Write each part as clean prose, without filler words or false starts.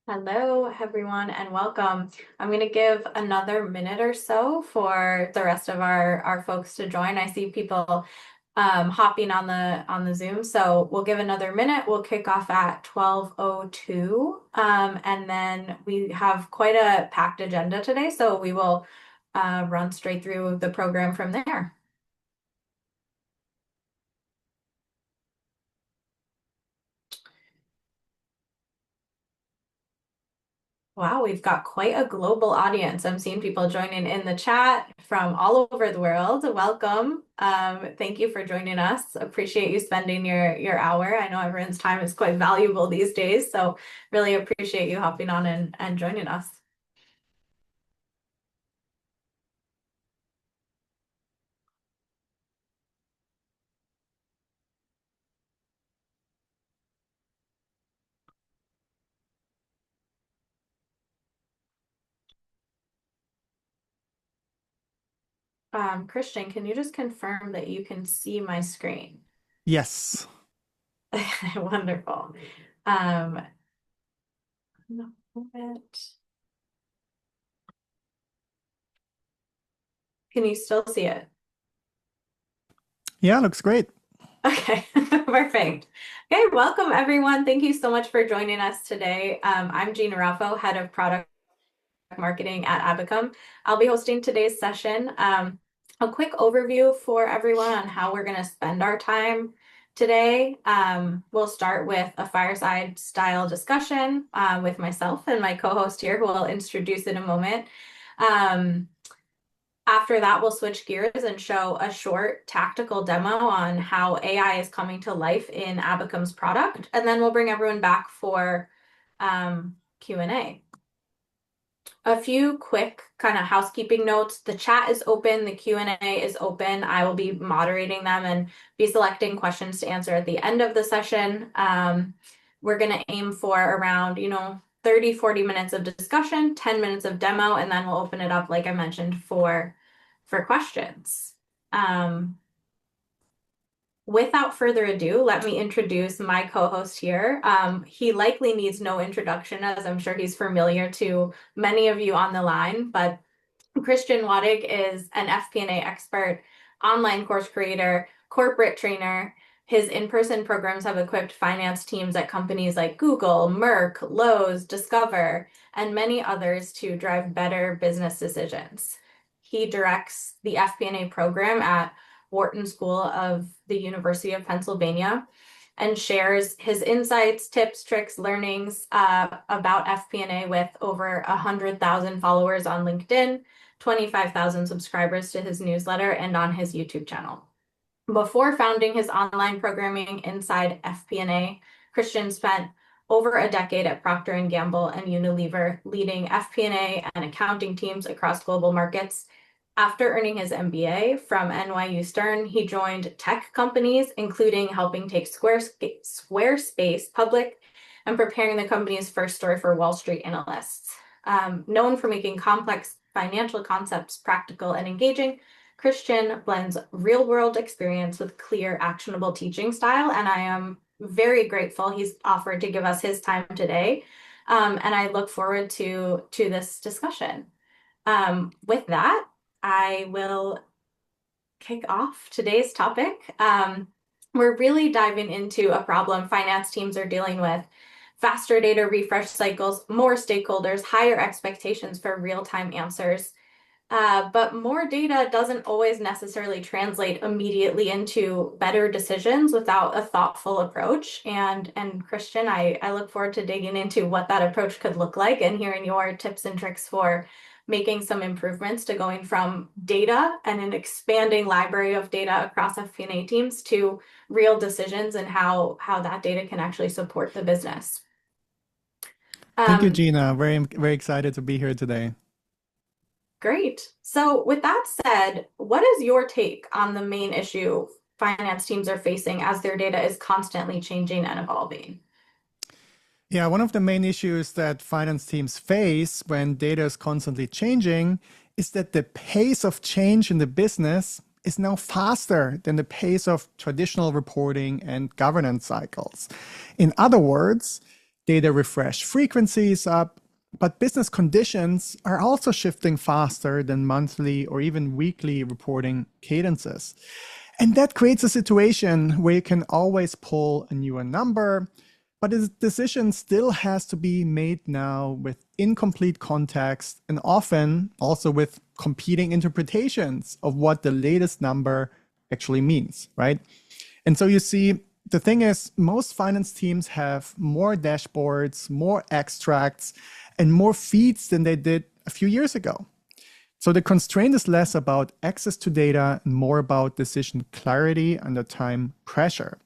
Hello, everyone, and welcome. I'm going to give another minute or so for the rest of our folks to join. I see people hopping on the Zoom, so we'll give another minute. We'll kick off at 12:02, and then we have quite a packed agenda today, so we will run straight through the program from there. Wow, we've got quite a global audience. I'm seeing people joining in the chat from all over the world. Welcome. Thank you for joining us. Appreciate you spending your hour. I know everyone's time is quite valuable these days, so really appreciate you hopping on and joining us. Christian, can you just confirm that you can see my screen? Yes. Wonderful. Um, no, Can you still see it? Yeah, looks great. Okay, perfect. Okay, welcome everyone. Thank you so much for joining us today. I'm Gina Raffo, Head of Product Marketing at Abacum. I'll be hosting today's session. A quick overview for everyone on how we're going to spend our time today. We'll start with a fireside style discussion with myself and my co-host here, who I'll introduce in a moment. Um, After that, we'll switch gears and show a short tactical demo on how AI is coming to life in Abacum's product, and then we'll bring everyone back for Q&A. A few quick kind of housekeeping notes. The chat is open, the Q&A is open. I will be moderating them and be selecting questions to answer at the end of the session. We're going to aim for around, 30, 40 minutes of discussion, 10 minutes of demo, and then we'll open it up, like I mentioned, for questions. Without further ado, let me introduce my co-host here. He likely needs no introduction, as I'm sure he's familiar to many of you on the line, but Christian Wadig is an FP&A expert, online course creator, corporate trainer. His in-person programs have equipped finance teams at companies like Google, Merck, Lowe's, Discover, and many others to drive better business decisions. He directs the FP&A program at Wharton School of the University of Pennsylvania and shares his insights, tips, tricks, learnings about FP&A with over 100,000 followers on LinkedIn, 25,000 subscribers to his newsletter, and on his YouTube channel. Before founding his online programming inside FP&A, Christian spent over a decade at Procter & Gamble and Unilever, leading FP&A and accounting teams across global markets. After earning his MBA from NYU Stern, he joined tech companies, including helping take Squarespace public and preparing the company's first story for Wall Street analysts. Known for making complex financial concepts practical and engaging, Christian blends real-world experience with clear, actionable teaching style, and I am very grateful he's offered to give us his time today. And I look forward to this discussion. With that, I will kick off today's topic. We're really diving into a problem finance teams are dealing with: faster data refresh cycles, more stakeholders, higher expectations for real-time answers. But more data doesn't always necessarily translate immediately into better decisions without a thoughtful approach. And Christian, I look forward to digging into what that approach could look like and hearing your tips and tricks for making some improvements to going from data and an expanding library of data across FP&A teams to real decisions and how that data can actually support the business. Thank you, Um, Gina. Very excited to be here today. Great. So, with that said, what is your take on the main issue finance teams are facing as their data is constantly changing and evolving? Yeah, one of the main issues that finance teams face when data is constantly changing is that the pace of change in the business is now faster than the pace of traditional reporting and governance cycles. In other words, Data refresh frequency is up, but business conditions are also shifting faster than monthly or even weekly reporting cadences. And that creates a situation where you can always pull a newer number, but the decision still has to be made now with incomplete context and often also with competing interpretations of what the latest number actually means, right? And so you see, the thing is, most finance teams have more dashboards, more extracts, and more feeds than they did a few years ago. So the constraint is less about access to data and more about decision clarity under time pressure.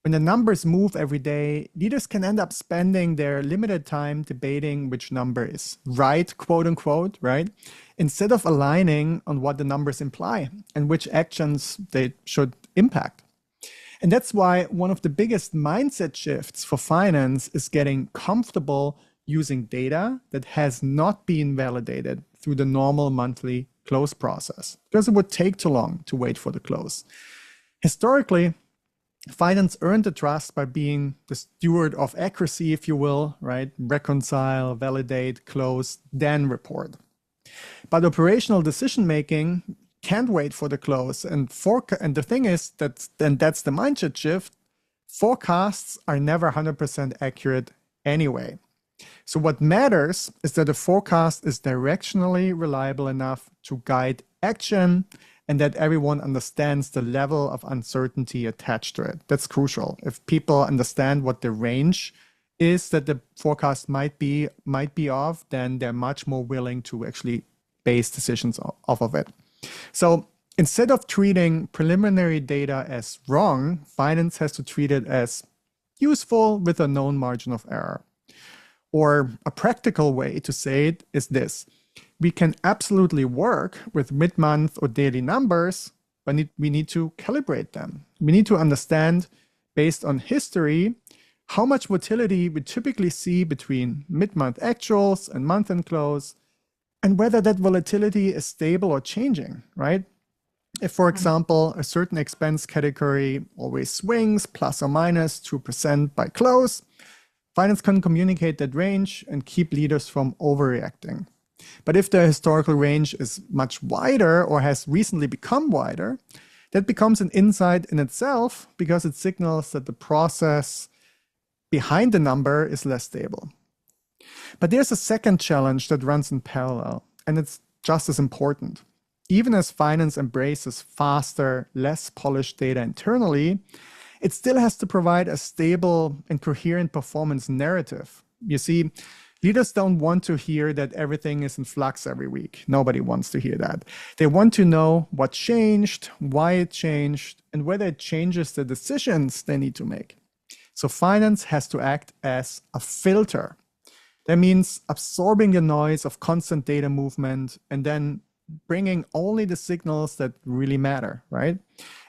When the numbers move every day, leaders can end up spending their limited time debating which number is right, quote unquote, right? Instead of aligning on what the numbers imply and which actions they should impact. And that's why one of the biggest mindset shifts for finance is getting comfortable using data that has not been validated through the normal monthly close process, because it would take too long to wait for the close. Historically, finance earned the trust by being the steward of accuracy, if you will, right? Reconcile, validate, close, then report. But operational decision making can't wait for the close. And the thing is that's the mindset shift. Forecasts are never 100% accurate anyway. So what matters is that the forecast is directionally reliable enough to guide action and that everyone understands the level of uncertainty attached to it. That's crucial. If people understand what the range is that the forecast might be of, then they're much more willing to actually base decisions off of it. So instead of treating preliminary data as wrong, finance has to treat it as useful with a known margin of error. Or a practical way to say it is this: we can absolutely work with mid-month or daily numbers, but we need to calibrate them. We need to understand, based on history, how much volatility we typically see between mid-month actuals and month-end close, and whether that volatility is stable or changing, right? If, for example, a certain expense category always swings plus or minus 2% by close, finance can communicate that range and keep leaders from overreacting. But if the historical range is much wider or has recently become wider, that becomes an insight in itself because it signals that the process behind the number is less stable. But there's a second challenge that runs in parallel, and it's just as important. Even as finance embraces faster, less polished data internally, it still has to provide a stable and coherent performance narrative. You see, leaders don't want to hear that everything is in flux every week. Nobody wants to hear that. They want to know what changed, why it changed, and whether it changes the decisions they need to make. So finance has to act as a filter. That means absorbing the noise of constant data movement and then bringing only the signals that really matter, right?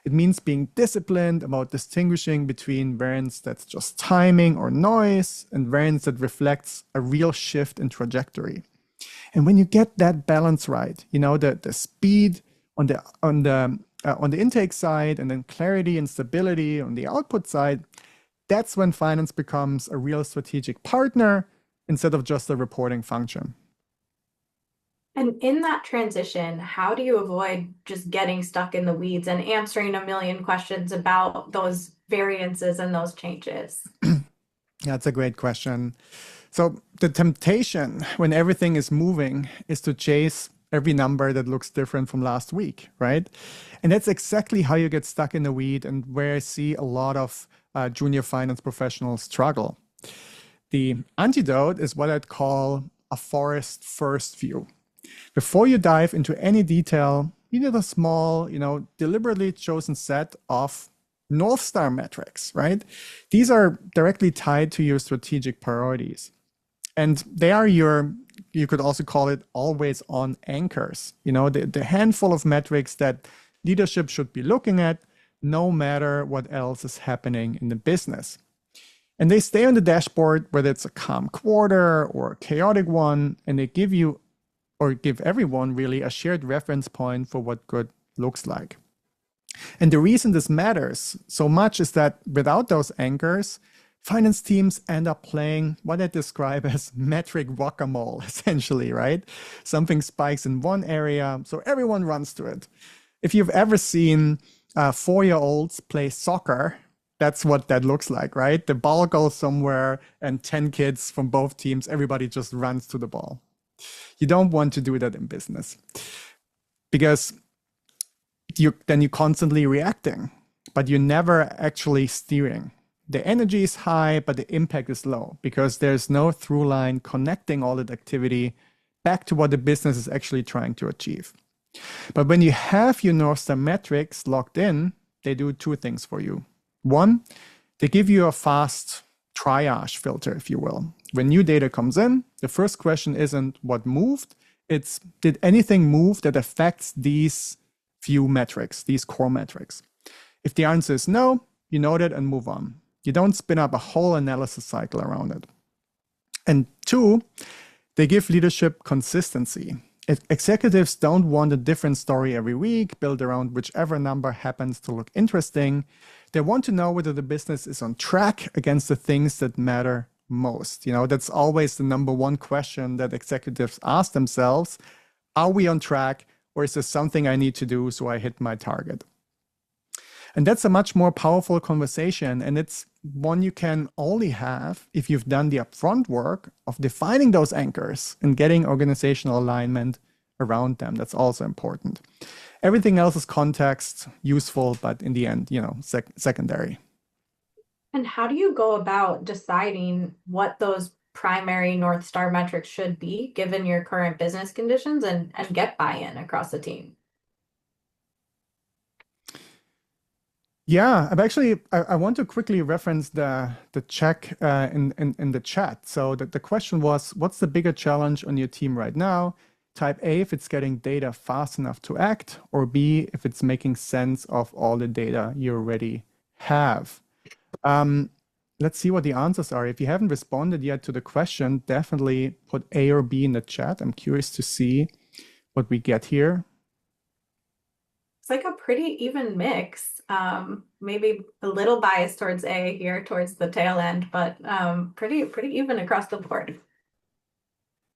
It means being disciplined about distinguishing between variance that's just timing or noise and variance that reflects a real shift in trajectory. And when you get that balance right, you know, the speed on the intake side and then clarity and stability on the output side, that's when finance becomes a real strategic partner instead of just a reporting function. And in that transition, how do you avoid just getting stuck in the weeds and answering a million questions about those variances and those changes? That's a great question. So the temptation when everything is moving is to chase every number that looks different from last week, right? And that's exactly how you get stuck in the weed and where I see a lot of junior finance professionals struggle. The antidote is what I'd call a forest first view. Before you dive into any detail, you need a small, deliberately chosen set of North Star metrics, right? These are directly tied to your strategic priorities. And they are you could also call it always on anchors, the handful of metrics that leadership should be looking at no matter what else is happening in the business. And they stay on the dashboard, whether it's a calm quarter or a chaotic one, and they give you or give everyone really a shared reference point for what good looks like. And the reason this matters so much is that without those anchors, finance teams end up playing what I describe as metric whack-a-mole, essentially, right? Something spikes in one area, so everyone runs to it. If you've ever seen 4-year-olds play soccer, that's what that looks like, right? The ball goes somewhere and 10 kids from both teams, everybody just runs to the ball. You don't want to do that in business because you're constantly reacting, but you're never actually steering. The energy is high, but the impact is low because there's no through line connecting all that activity back to what the business is actually trying to achieve. But when you have your North Star metrics locked in, they do two things for you. One, they give you a fast triage filter, if you will. When new data comes in, the first question isn't what moved, it's did anything move that affects these few metrics, these core metrics? If the answer is no, you note it and move on. You don't spin up a whole analysis cycle around it. And two, they give leadership consistency. If executives don't want a different story every week, built around whichever number happens to look interesting. They want to know whether the business is on track against the things that matter most. That's always the number one question that executives ask themselves. Are we on track, or is there something I need to do so I hit my target? And that's a much more powerful conversation. And it's one you can only have if you've done the upfront work of defining those anchors and getting organizational alignment around them. That's also important. Everything else is context, useful, but in the end, secondary. And how do you go about deciding what those primary North Star metrics should be given your current business conditions and get buy-in across the team? Yeah, I want to quickly reference the check in the chat. So the question was, what's the bigger challenge on your team right now? Type A, if it's getting data fast enough to act, or B, if it's making sense of all the data you already have. Let's see what the answers are. If you haven't responded yet to the question, definitely put A or B in the chat. I'm curious to see what we get here. It's like a pretty even mix. Maybe a little biased towards A here, towards the tail end, but pretty even across the board.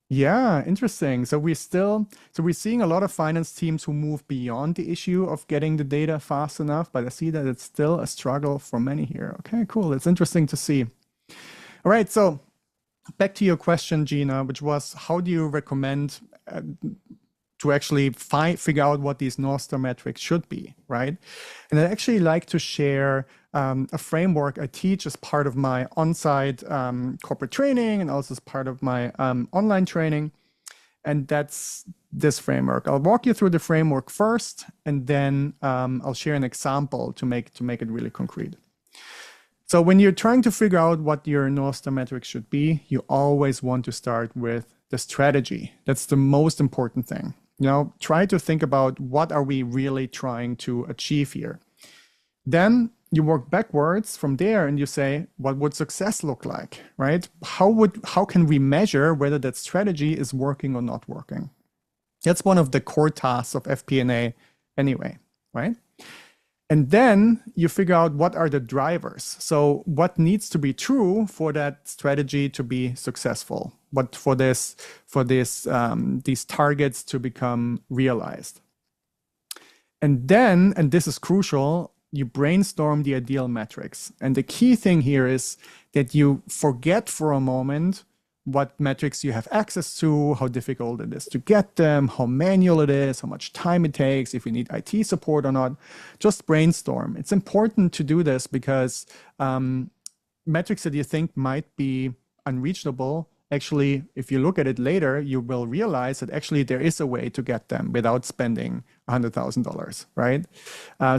Yeah, interesting. So we're seeing a lot of finance teams who move beyond the issue of getting the data fast enough, but I see that it's still a struggle for many here. Okay, cool. It's interesting to see. All right, so back to your question, Gina, which was how do you recommend to actually figure out what these North Star metrics should be, right? And I'd actually like to share a framework I teach as part of my on-site corporate training and also as part of my online training. And that's this framework. I'll walk you through the framework first, and then I'll share an example to make it really concrete. So when you're trying to figure out what your North Star metrics should be, you always want to start with the strategy. That's the most important thing. Try to think about what are we really trying to achieve here. Then you work backwards from there and you say, what would success look like, right? How can we measure whether that strategy is working or not working? That's one of the core tasks of FP&A anyway, right? And then you figure out what are the drivers. So what needs to be true for that strategy to be successful? But for these targets to become realized. And then, and this is crucial, you brainstorm the ideal metrics. And the key thing here is that you forget for a moment what metrics you have access to, how difficult it is to get them, how manual it is, how much time it takes, if you need IT support or not. Just brainstorm. It's important to do this because metrics that you think might be unreachable, actually, if you look at it later, you will realize that actually there is a way to get them without spending $100,000, right?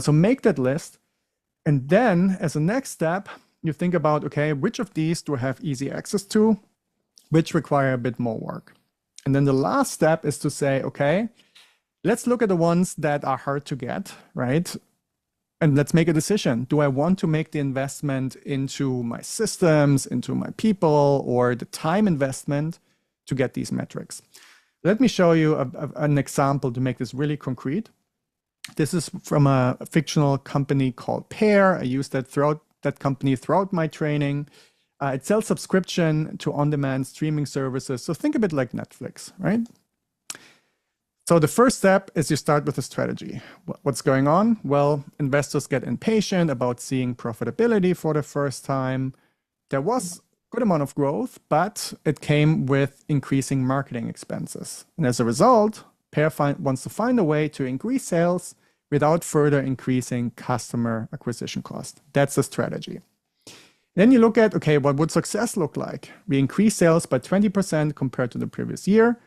So make that list. And then as a next step, you think about, okay, which of these do I have easy access to? Which require a bit more work. And then the last step is to say, okay, let's look at the ones that are hard to get, right? And let's make a decision. Do I want to make the investment into my systems, into my people, or the time investment to get these metrics? Let me show you an example to make this really concrete. This is from a fictional company called Pear. I use that company throughout my training. It sells subscription to on-demand streaming services. So think of it like Netflix, right? So the first step is you start with a strategy. What's going on? Well, investors get impatient about seeing profitability for the first time. There was a good amount of growth, but it came with increasing marketing expenses. And as a result, Pear wants to find a way to increase sales without further increasing customer acquisition cost. That's the strategy. Then you look at, okay, what would success look like? We increase sales by 20% compared to the previous year,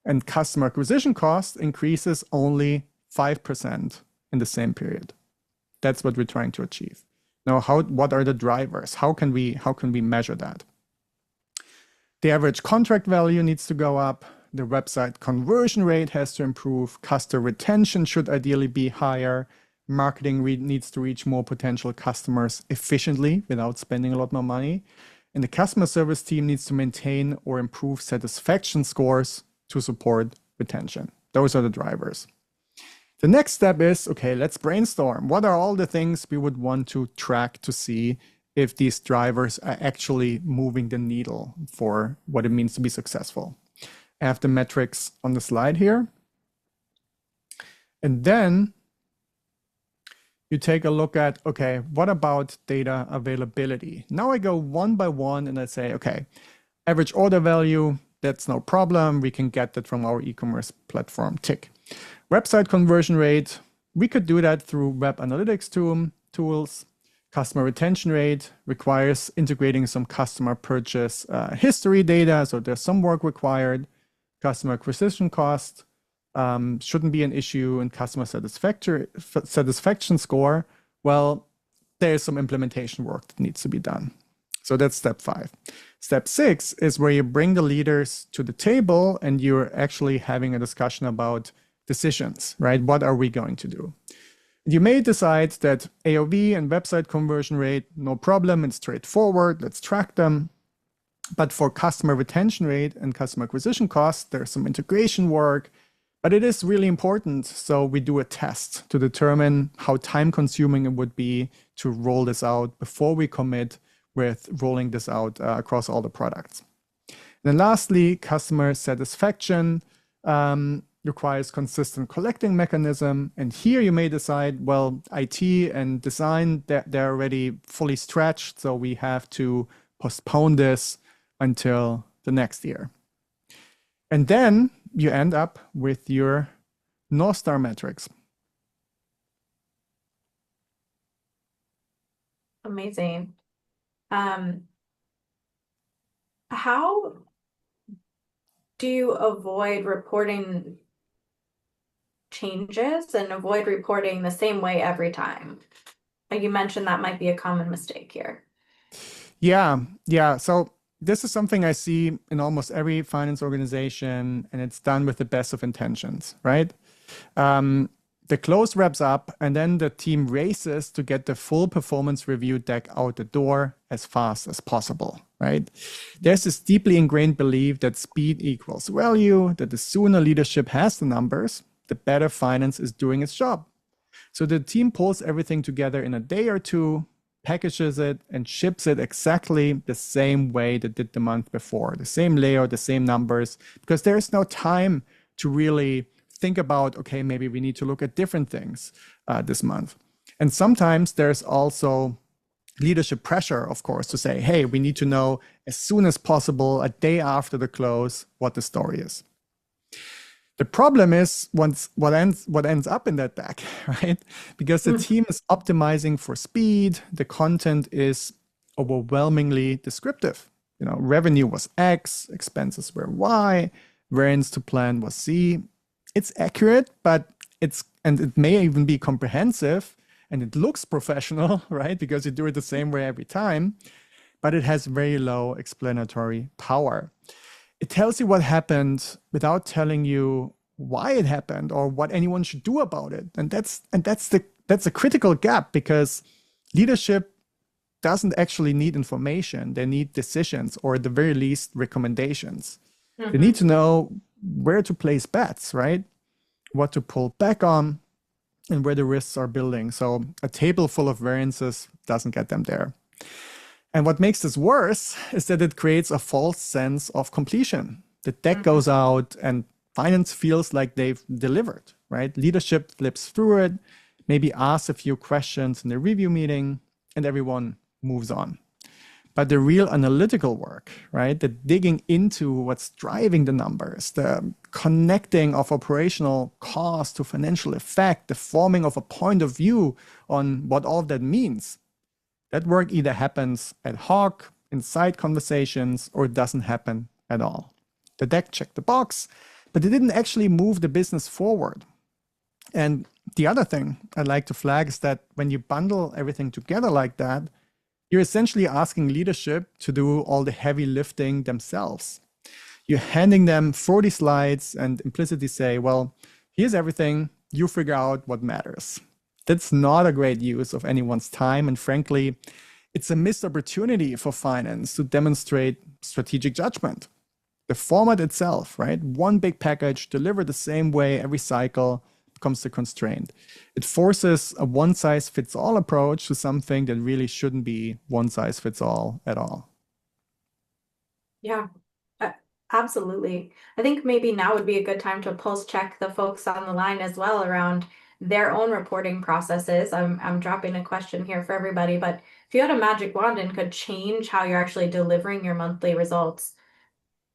and customer acquisition cost increases only 5% in the same period. That's what we're trying to achieve. Now, what are the drivers? How can we measure that? The average contract value needs to go up. The website conversion rate has to improve. Customer retention should ideally be higher. Marketing needs to reach more potential customers efficiently without spending a lot more money. And the customer service team needs to maintain or improve satisfaction scores to support retention. Those are the drivers. The next step is, okay, let's brainstorm. What are all the things we would want to track to see if these drivers are actually moving the needle for what it means to be successful? I have the metrics on the slide here. And then you take a look at, okay, what about data availability? Now I go one by one and I say, okay, average order value, that's no problem. We can get that from our e-commerce platform, tick. Website conversion rate, we could do that through web analytics tools. Customer retention rate requires integrating some customer purchase history data, so there's some work required. Customer acquisition cost, shouldn't be an issue. In customer satisfaction score, well, there's some implementation work that needs to be done. So that's step 5. Step 6 is where you bring the leaders to the table and you're actually having a discussion about decisions, right? What are we going to do? You may decide that AOV and website conversion rate, no problem, it's straightforward, let's track them. But for customer retention rate and customer acquisition costs, there's some integration work. But it is really important, so we do a test to determine how time-consuming it would be to roll this out before we commit with rolling this out across all the products. Then lastly, customer satisfaction requires consistent collecting mechanism. And here you may decide, well, IT and design, they're already fully stretched, so we have to postpone this until the next year. And then you end up with your North Star metrics. Amazing. How do you avoid reporting changes and avoid reporting the same way every time? Like you mentioned, that might be a common mistake here. Yeah. So this is something I see in almost every finance organization, and it's done with the best of intentions, right? The close wraps up, and then the team races to get the full performance review deck out the door as fast as possible, right? There's this deeply ingrained belief that speed equals value, that the sooner leadership has the numbers, the better finance is doing its job. So the team pulls everything together in a day or two, packages it, and ships it exactly the same way they did the month before, the same layout, the same numbers, because there is no time to really think about, okay, maybe we need to look at different things this month. And sometimes there's also leadership pressure, of course, to say, hey, we need to know as soon as possible, a day after the close, what the story is. The problem is what ends up in that deck, right? Because the team is optimizing for speed, the content is overwhelmingly descriptive. You know, revenue was X, expenses were Y, variance to plan was Z. It's accurate, but it may even be comprehensive, and it looks professional, right? Because you do it the same way every time, but it has very low explanatory power. It tells you what happened without telling you why it happened or what anyone should do about it. And that's a critical gap, because leadership doesn't actually need information. They need decisions, or at the very least, recommendations. Mm-hmm. They need to know where to place bets, right? What to pull back on, and where the risks are building. So a table full of variances doesn't get them there. And what makes this worse is that it creates a false sense of completion. The deck Mhm. goes out and finance feels like they've delivered, right? Leadership flips through it, maybe asks a few questions in the review meeting, and everyone moves on. But the real analytical work, right? The digging into what's driving the numbers, the connecting of operational cost to financial effect, the forming of a point of view on what all of that means, that work either happens ad hoc, in side conversations, or it doesn't happen at all. The deck checked the box, but it didn't actually move the business forward. And the other thing I'd like to flag is that when you bundle everything together like that, you're essentially asking leadership to do all the heavy lifting themselves. You're handing them 40 slides and implicitly say, well, here's everything, you figure out what matters. That's not a great use of anyone's time. And frankly, it's a missed opportunity for finance to demonstrate strategic judgment. The format itself, right? One big package delivered the same way every cycle becomes the constraint. It forces a one size fits all approach to something that really shouldn't be one size fits all at all. Yeah, uh, absolutely. I think maybe now would be a good time to pulse check the folks on the line as well around their own reporting processes. I'm dropping a question here for everybody, but if you had a magic wand and could change how you're actually delivering your monthly results,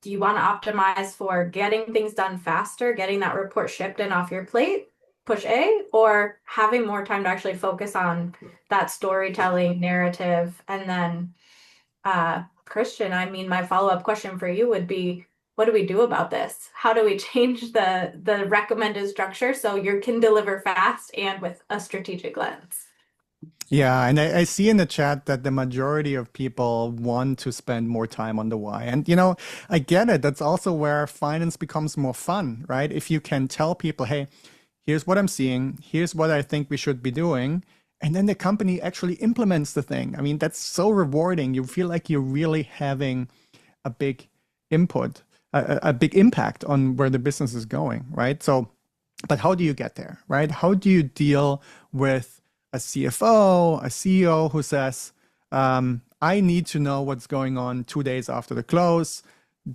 do you want to optimize for getting things done faster, getting that report shipped and off your plate, push A, or having more time to actually focus on that storytelling narrative? And then, Christian, I mean, my follow-up question for you would be, what do we do about this? How do we change the recommended structure so you can deliver fast and with a strategic lens? Yeah, and I see in the chat that the majority of people want to spend more time on the why. And, I get it. That's also where finance becomes more fun, right? If you can tell people, hey, here's what I'm seeing, here's what I think we should be doing. And then the company actually implements the thing. I mean, that's so rewarding. You feel like you're really having a big input, a big impact on where the business is going, right? So, but how do you get there, right? How do you deal with a CFO, a CEO who says, I need to know what's going on 2 days after the close.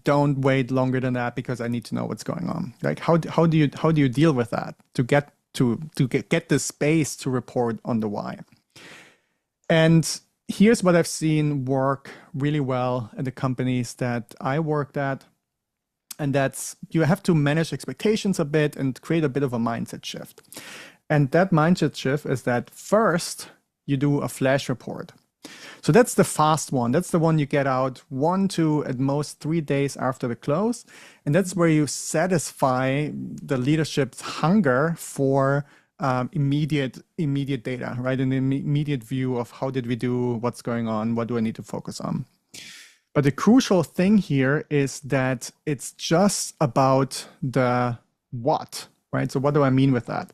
Don't wait longer than that because I need to know what's going on. Like how do you deal with that to get the space to report on the why? And here's what I've seen work really well at the companies that I worked at. And that's you have to manage expectations a bit and create a bit of a mindset shift. And that mindset shift is that first you do a flash report. So that's the fast one. That's the one you get out 1 to at most 3 days after the close. And that's where you satisfy the leadership's hunger for immediate data, right? An immediate view of how did we do, what's going on, what do I need to focus on. But the crucial thing here is that it's just about the what, right? So what do I mean with that?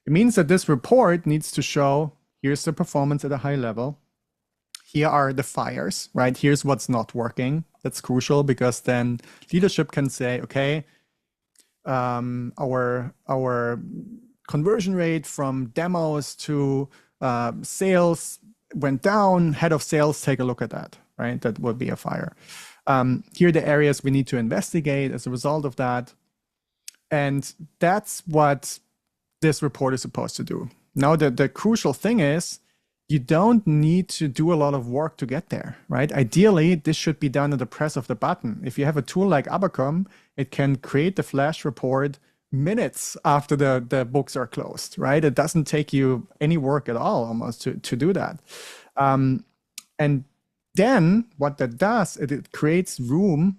It means that this report needs to show here's the performance at a high level. Here are the fires, right? Here's what's not working. That's crucial because then leadership can say, okay, our conversion rate from demos to sales went down. Head of sales, take a look at that, right? That would be a fire. Here are the areas we need to investigate as a result of that. And that's what this report is supposed to do. Now, the crucial thing is you don't need to do a lot of work to get there, right? Ideally, this should be done at the press of the button. If you have a tool like Abacom, it can create the flash report minutes after the books are closed, right? It doesn't take you any work at all almost to do that. And then what that does, it creates room.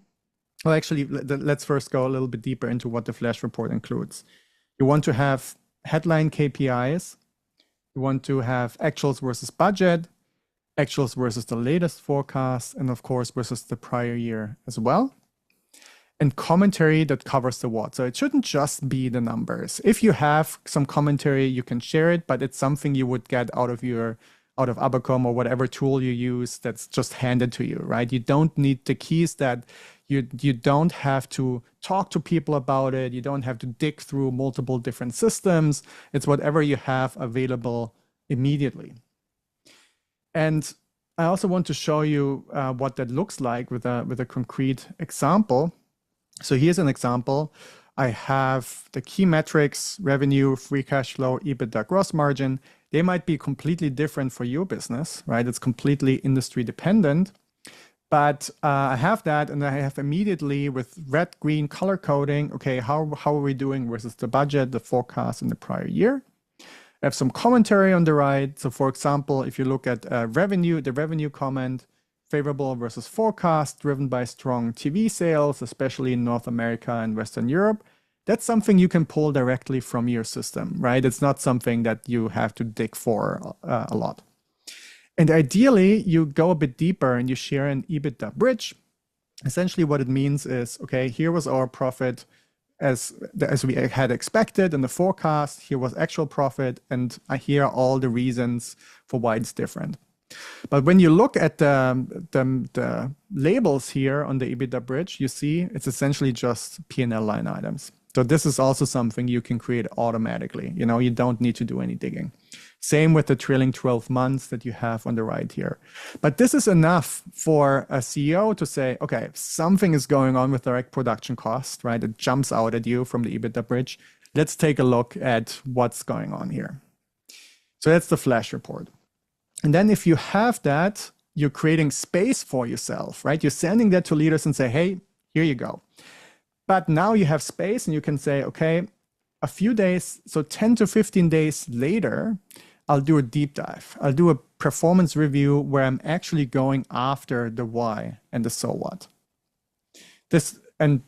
Well, actually, let's first go a little bit deeper into what the flash report includes. You want to have headline KPIs. You want to have actuals versus budget, actuals versus the latest forecast, and of course, versus the prior year as well. And commentary that covers the what. So it shouldn't just be the numbers. If you have some commentary, you can share it, but it's something you would get out of Abacom or whatever tool you use that's just handed to you, right? You don't need the keys that you don't have to talk to people about it. You don't have to dig through multiple different systems. It's whatever you have available immediately. And I also want to show you what that looks like with a concrete example. So here's an example. I have the key metrics, revenue, free cash flow, EBITDA, gross margin. They might be completely different for your business, right? It's completely industry dependent. But I have that, and I have immediately with red, green color coding, okay, how are we doing versus the budget, the forecast in the prior year? I have some commentary on the right. So for example, if you look at revenue, the revenue comment, favorable versus forecast, driven by strong TV sales, especially in North America and Western Europe. That's something you can pull directly from your system, right? It's not something that you have to dig for a lot. And ideally, you go a bit deeper and you share an EBITDA bridge. Essentially, what it means is, okay, here was our profit as we had expected in the forecast. Here was actual profit, and here are all the reasons for why it's different. But when you look at the labels here on the EBITDA bridge, you see it's essentially just P&L line items. So this is also something you can create automatically. You don't need to do any digging. Same with the trailing 12 months that you have on the right here. But this is enough for a CEO to say, okay, something is going on with direct production cost, right? It jumps out at you from the EBITDA bridge. Let's take a look at what's going on here. So that's the flash report. And then if you have that, you're creating space for yourself, right? You're sending that to leaders and say, hey, here you go. But now you have space and you can say, okay, a few days, so 10 to 15 days later, I'll do a deep dive. I'll do a performance review where I'm actually going after the why and the so what. This and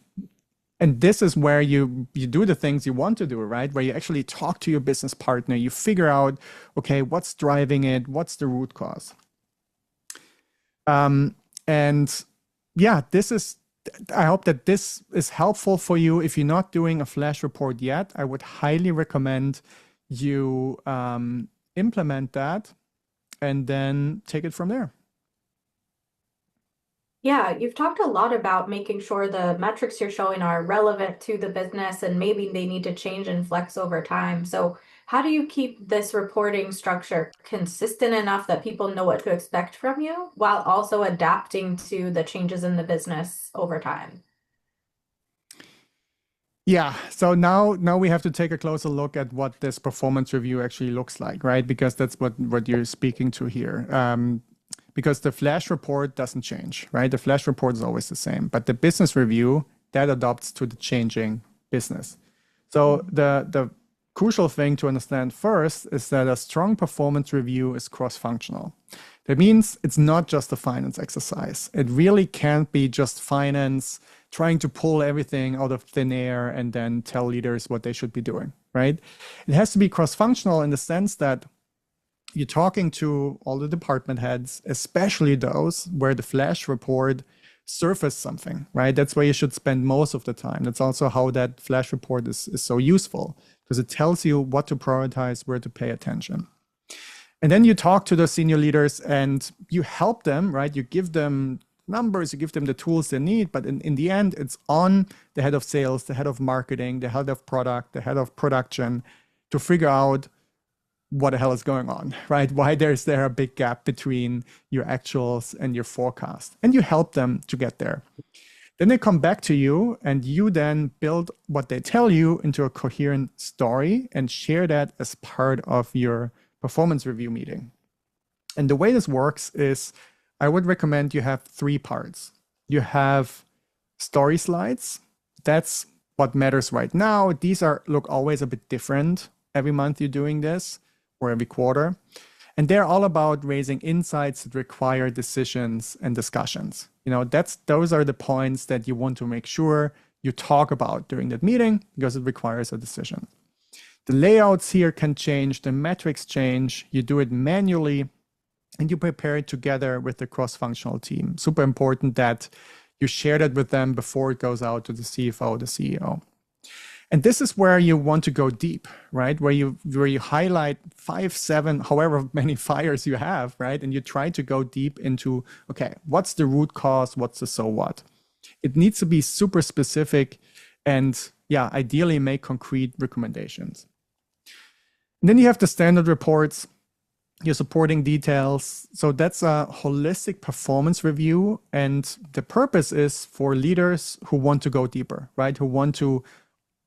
this is where you do the things you want to do, right? Where you actually talk to your business partner, you figure out, okay, what's driving it, what's the root cause. And yeah, I hope that this is helpful for you. If you're not doing a flash report yet, I would highly recommend you implement that and then take it from there. Yeah, you've talked a lot about making sure the metrics you're showing are relevant to the business and maybe they need to change and flex over time. So, how do you keep this reporting structure consistent enough that people know what to expect from you while also adapting to the changes in the business over time? Yeah, so now we have to take a closer look at what this performance review actually looks like, right? Because that's what you're speaking to here. Because the flash report doesn't change, right? The flash report is always the same, but the business review, that adapts to the changing business. So the crucial thing to understand first is that a strong performance review is cross-functional. That means it's not just a finance exercise. It really can't be just finance trying to pull everything out of thin air and then tell leaders what they should be doing, right? It has to be cross-functional in the sense that you're talking to all the department heads, especially those where the flash report surfaced something, right? That's where you should spend most of the time. That's also how that flash report is so useful, because it tells you what to prioritize, where to pay attention. And then you talk to the senior leaders and you help them, right? You give them numbers, you give them the tools they need, but in the end, it's on the head of sales, the head of marketing, the head of product, the head of production to figure out what the hell is going on, right? Why is there a big gap between your actuals and your forecast? And you help them to get there. Then they come back to you and you then build what they tell you into a coherent story and share that as part of your performance review meeting. And the way this works is I would recommend you have 3 parts. You have story slides. That's what matters right now. These look always a bit different every month you're doing this, or every quarter. And they're all about raising insights that require decisions and discussions. Those are the points that you want to make sure you talk about during that meeting because it requires a decision. The layouts here can change, the metrics change, you do it manually, and you prepare it together with the cross-functional team. Super important that you share that with them before it goes out to the CFO, the CEO. And this is where you want to go deep, right? Where you highlight 5, 7, however many fires you have, right? And you try to go deep into, okay, what's the root cause? What's the so what? It needs to be super specific and yeah, ideally make concrete recommendations. And then you have the standard reports. your supporting details. So that's a holistic performance review. And the purpose is for leaders who want to go deeper, right? Who want to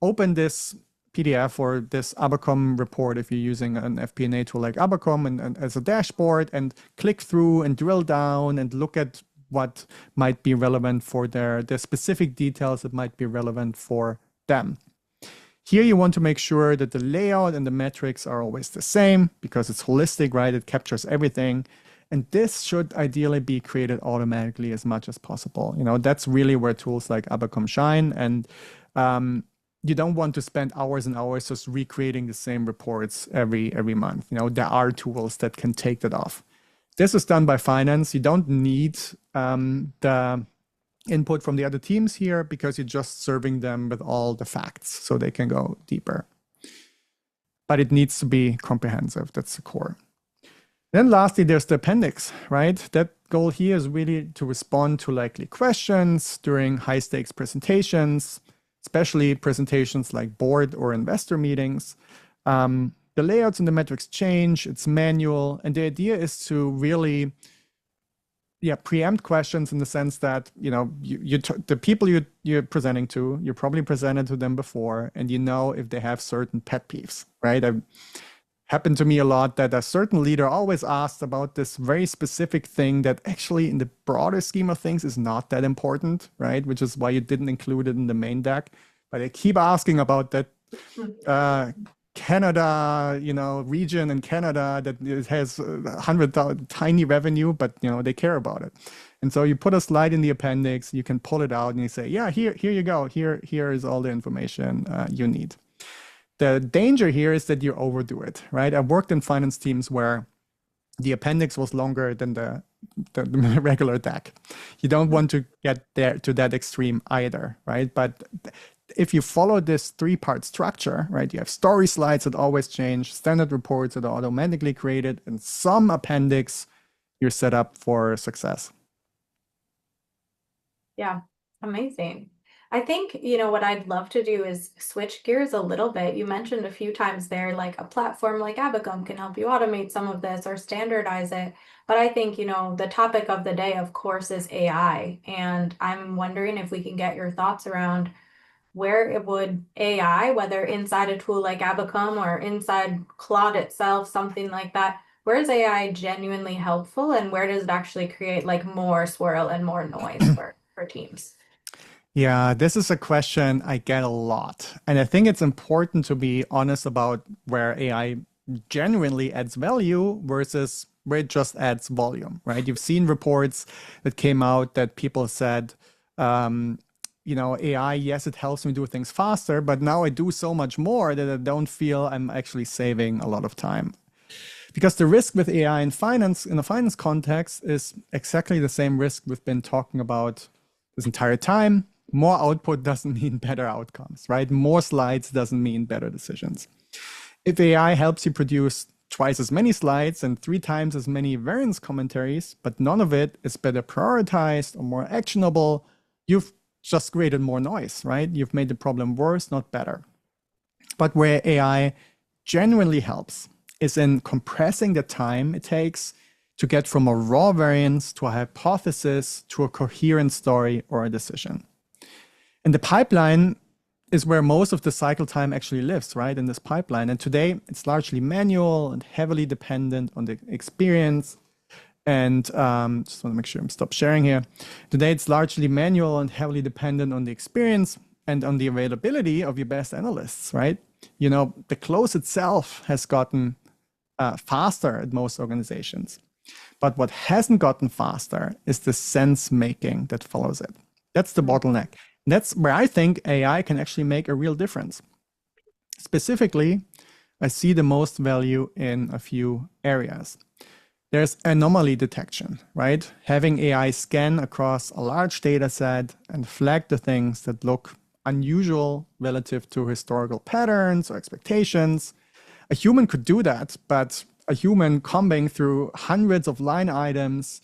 open this PDF or this Abacom report if you're using an FP&A tool like Abacom and as a dashboard and click through and drill down and look at what might be relevant for their specific details that might be relevant for them. Here you want to make sure that the layout and the metrics are always the same because it's holistic, right? It captures everything. And this should ideally be created automatically as much as possible. That's really where tools like Abacom shine. And you don't want to spend hours and hours just recreating the same reports every month. There are tools that can take that off. This is done by finance. You don't need the input from the other teams here because you're just serving them with all the facts so they can go deeper. But it needs to be comprehensive. That's the core. Then lastly, there's the appendix, right? That goal here is really to respond to likely questions during high stakes presentations, especially presentations like board or investor meetings. The layouts and the metrics change, it's manual. And the idea is to really preempt questions in the sense that, the people you're presenting to, you're probably presented to them before, and if they have certain pet peeves, right? It happened to me a lot that a certain leader always asked about this very specific thing that actually in the broader scheme of things is not that important, right? Which is why you didn't include it in the main deck. But they keep asking about that Canada, region in Canada that it has 100,000 tiny revenue, but they care about it. And so you put a slide in the appendix, you can pull it out and you say, yeah, here you go. Here is all the information you need. The danger here is that you overdo it, right? I've worked in finance teams where the appendix was longer than the regular deck. You don't want to get there to that extreme either, right? But if you follow this three-part structure, right, you have story slides that always change, standard reports that are automatically created, and some appendix, you're set up for success. Yeah, amazing. I think, what I'd love to do is switch gears a little bit. You mentioned a few times there, like a platform like Abacom can help you automate some of this or standardize it. But I think, the topic of the day, of course, is AI. And I'm wondering if we can get your thoughts around where it would AI, whether inside a tool like Abacom or inside Claude itself, something like that, where is AI genuinely helpful and where does it actually create like more swirl and more noise for teams? Yeah, this is a question I get a lot. And I think it's important to be honest about where AI genuinely adds value versus where it just adds volume, right? You've seen reports that came out that people said, AI, yes, it helps me do things faster, but now I do so much more that I don't feel I'm actually saving a lot of time. Because the risk with AI in finance, in a finance context, is exactly the same risk we've been talking about this entire time. More output doesn't mean better outcomes, right? More slides doesn't mean better decisions. If AI helps you produce twice as many slides and 3 times as many variance commentaries, but none of it is better prioritized or more actionable, you've just created more noise, right? You've made the problem worse, not better. But where AI genuinely helps is in compressing the time it takes to get from a raw variance to a hypothesis to a coherent story or a decision. And the pipeline is where most of the cycle time actually lives, right? In this pipeline. And today it's largely manual and heavily dependent on the experience. And just want to make sure I'm stop sharing here. Today it's largely manual and heavily dependent on the experience and on the availability of your best analysts, right? The close itself has gotten faster at most organizations. But what hasn't gotten faster is the sense making that follows it. That's the bottleneck. That's where I think AI can actually make a real difference. Specifically, I see the most value in a few areas. There's anomaly detection, right? Having AI scan across a large data set and flag the things that look unusual relative to historical patterns or expectations. A human could do that, but a human combing through hundreds of line items,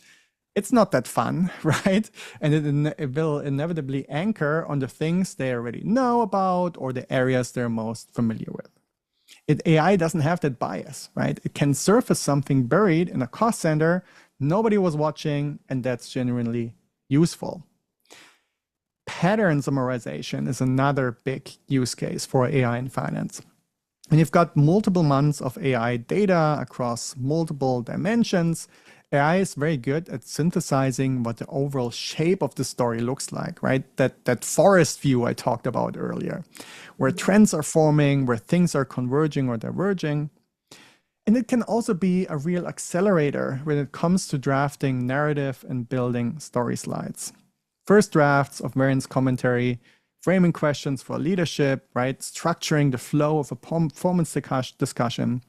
it's not that fun, right? And it will inevitably anchor on the things they already know about or the areas they're most familiar with. AI doesn't have that bias, right? It can surface something buried in a cost center, nobody was watching, and that's genuinely useful. Pattern summarization is another big use case for AI in finance. And you've got multiple months of AI data across multiple dimensions. AI is very good at synthesizing what the overall shape of the story looks like, right? That forest view I talked about earlier, where trends are forming, where things are converging or diverging. And it can also be a real accelerator when it comes to drafting narrative and building story slides. First drafts of variance commentary, framing questions for leadership, right? Structuring the flow of a performance discussion.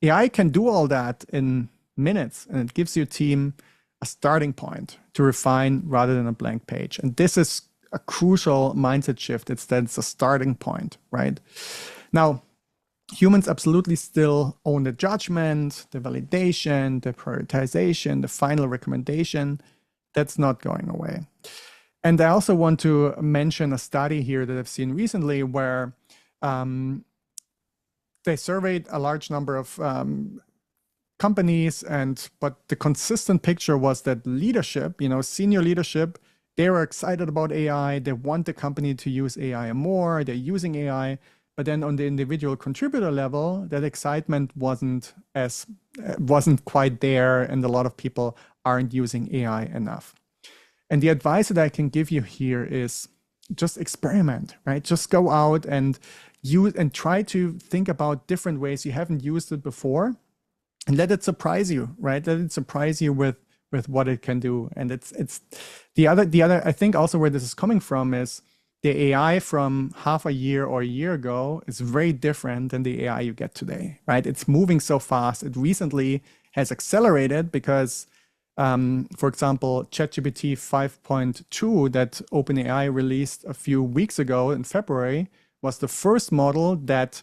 AI can do all that in minutes, and it gives your team a starting point to refine rather than a blank page. And this is a crucial mindset shift. It's that it's a starting point, right? Now, humans absolutely still own the judgment, the validation, the prioritization, the final recommendation. That's not going away. And I also want to mention a study here that I've seen recently where they surveyed a large number of companies, but the consistent picture was that leadership, senior leadership, they were excited about AI. They want the company to use AI more. They're using AI. But then on the individual contributor level, that excitement wasn't quite there, and a lot of people aren't using AI enough. And the advice that I can give you here is just experiment, right? Just go out and use and try to think about different ways you haven't used it before, and let it surprise you, right? Let it surprise you with what it can do. And it's the other I think also where this is coming from is the AI from half a year or a year ago is very different than the AI you get today, right? It's moving so fast. It recently has accelerated because for example, ChatGPT 5.2 that OpenAI released a few weeks ago in February was the first model that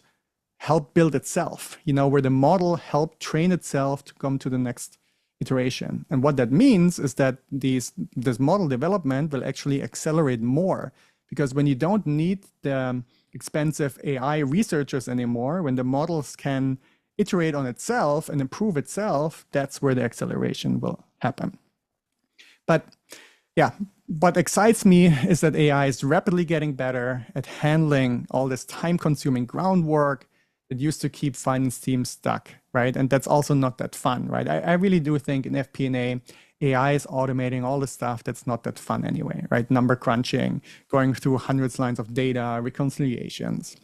helped build itself, where the model helped train itself to come to the next iteration. And what that means is that this model development will actually accelerate more, because when you don't need the expensive AI researchers anymore, when the models can iterate on itself and improve itself, that's where the acceleration will happen. But yeah, what excites me is that AI is rapidly getting better at handling all this time-consuming groundwork that used to keep finance teams stuck, right? And that's also not that fun, right? I really do think in FP&A, AI is automating all the stuff that's not that fun anyway, right? Number crunching, going through hundreds of lines of data, reconciliations.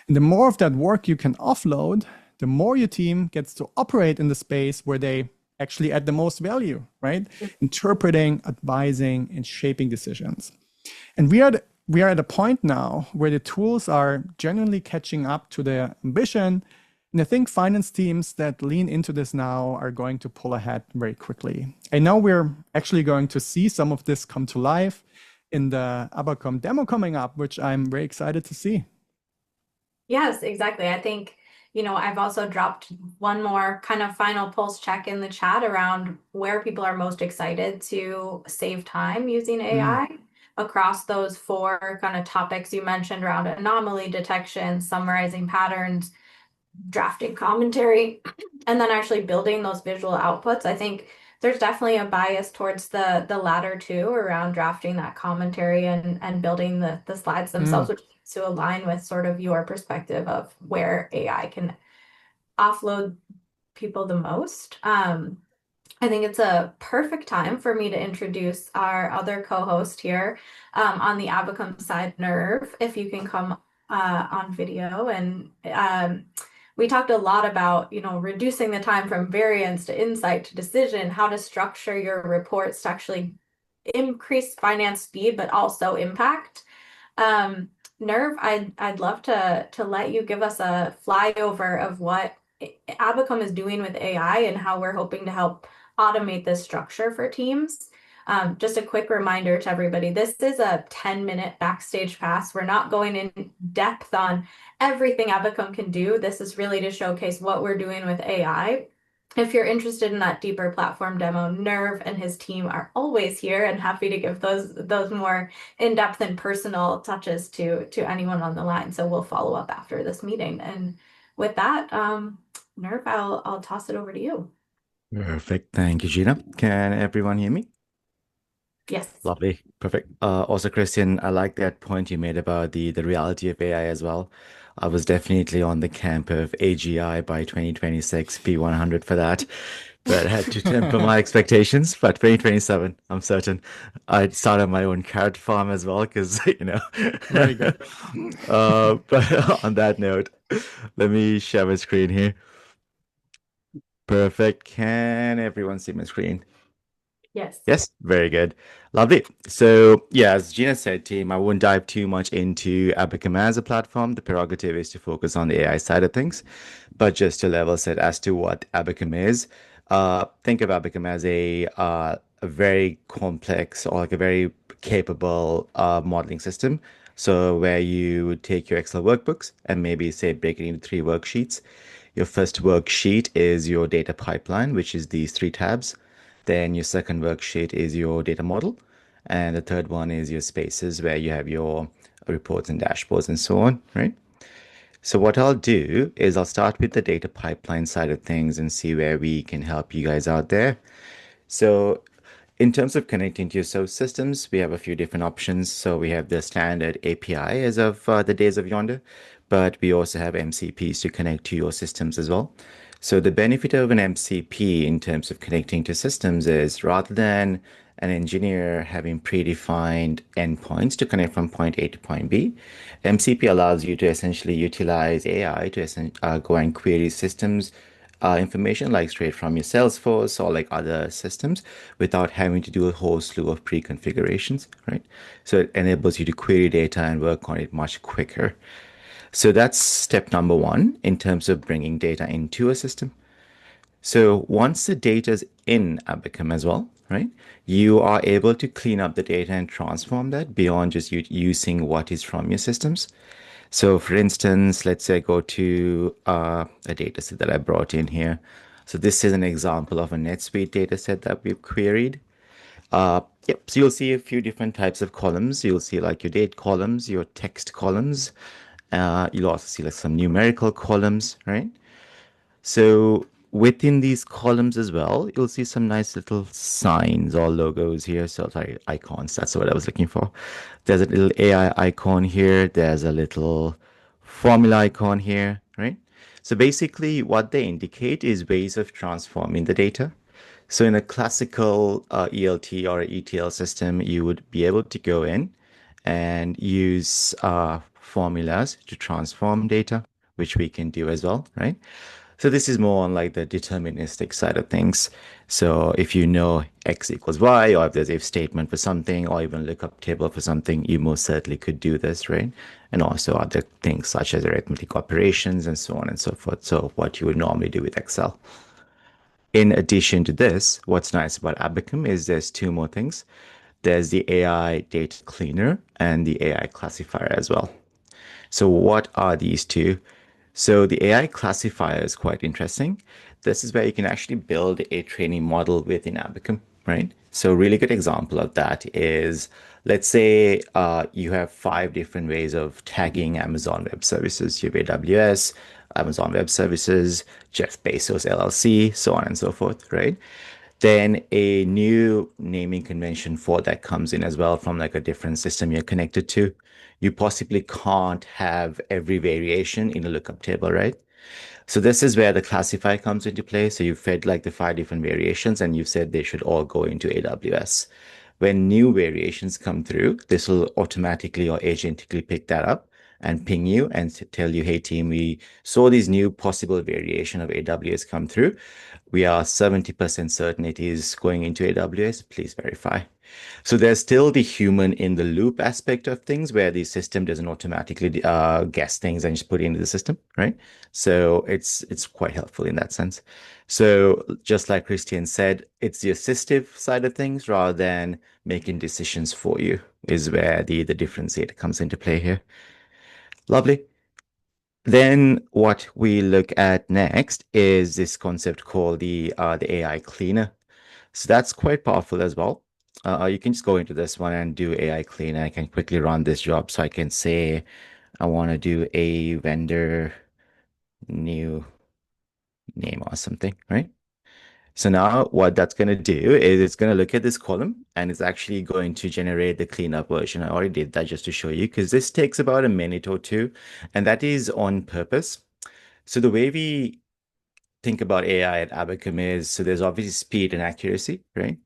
And the more of that work you can offload, the more your team gets to operate in the space where they actually add the most value, right? Interpreting, advising, and shaping decisions. And we are at a point now where the tools are genuinely catching up to the ambition. And I think finance teams that lean into this now are going to pull ahead very quickly. I know we're actually going to see some of this come to life in the Abacom demo coming up, which I'm very excited to see. Yes, exactly. I think, I've also dropped one more kind of final pulse check in the chat around where people are most excited to save time using AI across those four kind of topics you mentioned around anomaly detection, summarizing patterns, drafting commentary, and then actually building those visual outputs. I think there's definitely a bias towards the latter two around drafting that commentary and building the slides themselves, which seems to align with sort of your perspective of where AI can offload people the most. I think it's a perfect time for me to introduce our other co-host here on the Abacum side, Nerve, if you can come on video. And we talked a lot about, reducing the time from variance to insight to decision, how to structure your reports to actually increase finance speed, but also impact. Nerve, I'd love to let you give us a flyover of what Abacum is doing with AI and how we're hoping to help automate this structure for teams. Just a quick reminder to everybody, this is a 10-minute backstage pass. We're not going in depth on everything Abacum can do. This is really to showcase what we're doing with AI. If you're interested in that deeper platform demo, Nerve and his team are always here and happy to give those more in-depth and personal touches to anyone on the line. So we'll follow up after this meeting. And with that, Nerv, I'll toss it over to you. Perfect. Thank you, Gina. Can everyone hear me? Yes. Lovely. Perfect. Also, Christian, I like that point you made about the reality of AI as well. I was definitely on the camp of AGI by 2026, P100 for that, but I had to temper my expectations. But 2027, I'm certain. I started my own carrot farm as well because, Very good. but on that note, let me share my screen here. Perfect. Can everyone see my screen? Yes. Yes, very good. Lovely. So, yeah, as Gina said, team, I won't dive too much into Abacum as a platform. The prerogative is to focus on the AI side of things. But just to level set as to what Abacum is, think of Abacum as a very complex or like a very capable modeling system. So, where you would take your Excel workbooks and maybe say break it into three worksheets. Your first worksheet is your data pipeline, which is these three tabs. Then your second worksheet is your data model. And the third one is your spaces where you have your reports and dashboards and so on, right? So what I'll do is I'll start with the data pipeline side of things and see where we can help you guys out there. So in terms of connecting to your source systems, we have a few different options. So we have the standard API as of the days of yonder, but we also have MCPs to connect to your systems as well. So the benefit of an MCP in terms of connecting to systems is rather than an engineer having predefined endpoints to connect from point A to point B, MCP allows you to essentially utilize AI to go and query systems information like straight from your Salesforce or like other systems without having to do a whole slew of pre-configurations, right? So it enables you to query data and work on it much quicker. So that's step number one in terms of bringing data into a system. So once the data is in Abacum as well, right, you are able to clean up the data and transform that beyond just using what is from your systems. So for instance, let's say I go to a data set that I brought in here. So this is an example of a NetSuite data set that we've queried. Yep, so you'll see a few different types of columns. You'll see like your date columns, your text columns. You'll also see like some numerical columns, right? So within these columns as well, you'll see some nice little signs or logos here. So sorry, icons. That's what I was looking for. There's a little AI icon here. There's a little formula icon here, right? So basically what they indicate is ways of transforming the data. So in a classical ELT or ETL system, you would be able to go in and use formulas to transform data, which we can do as well, right? So this is more on like the deterministic side of things. So if you know X equals Y, or if there's a if statement for something, or even lookup table for something, you most certainly could do this, right? And also other things such as arithmetic operations and so on and so forth. So what you would normally do with Excel. In addition to this, what's nice about Abacum is there's two more things. There's the AI data cleaner and the AI classifier as well. So what are these two? So the AI classifier is quite interesting. This is where you can actually build a training model within Abacum, right? So a really good example of that is, let's say you have five different ways of tagging Amazon Web Services. You have AWS, Amazon Web Services, Jeff Bezos LLC, so on and so forth, right? Then a new naming convention for that comes in as well from like a different system you're connected to. You possibly can't have every variation in a lookup table, right? So this is where the classifier comes into play. So you fed like the five different variations and you said they should all go into AWS. When new variations come through, this will automatically or agentically pick that up and ping you and tell you, hey team, we saw these new possible variation of AWS come through. We are 70% certain it is going into AWS. Please verify. So there's still the human in the loop aspect of things where the system doesn't automatically guess things and just put it into the system, right? So it's quite helpful in that sense. So just like Christian said, it's the assistive side of things rather than making decisions for you is where the differentiator comes into play here. Lovely. Then what we look at next is this concept called the AI cleaner. So that's quite powerful as well. You can just go into this one and do AI cleaner. I can quickly run this job. So I can say I want to do a vendor new name or something, right? So now what that's going to do is it's going to look at this column and it's actually going to generate the cleanup version. I already did that just to show you because this takes about a minute or two, and that is on purpose. So the way we think about AI at Abacum is so there's obviously speed and accuracy, right?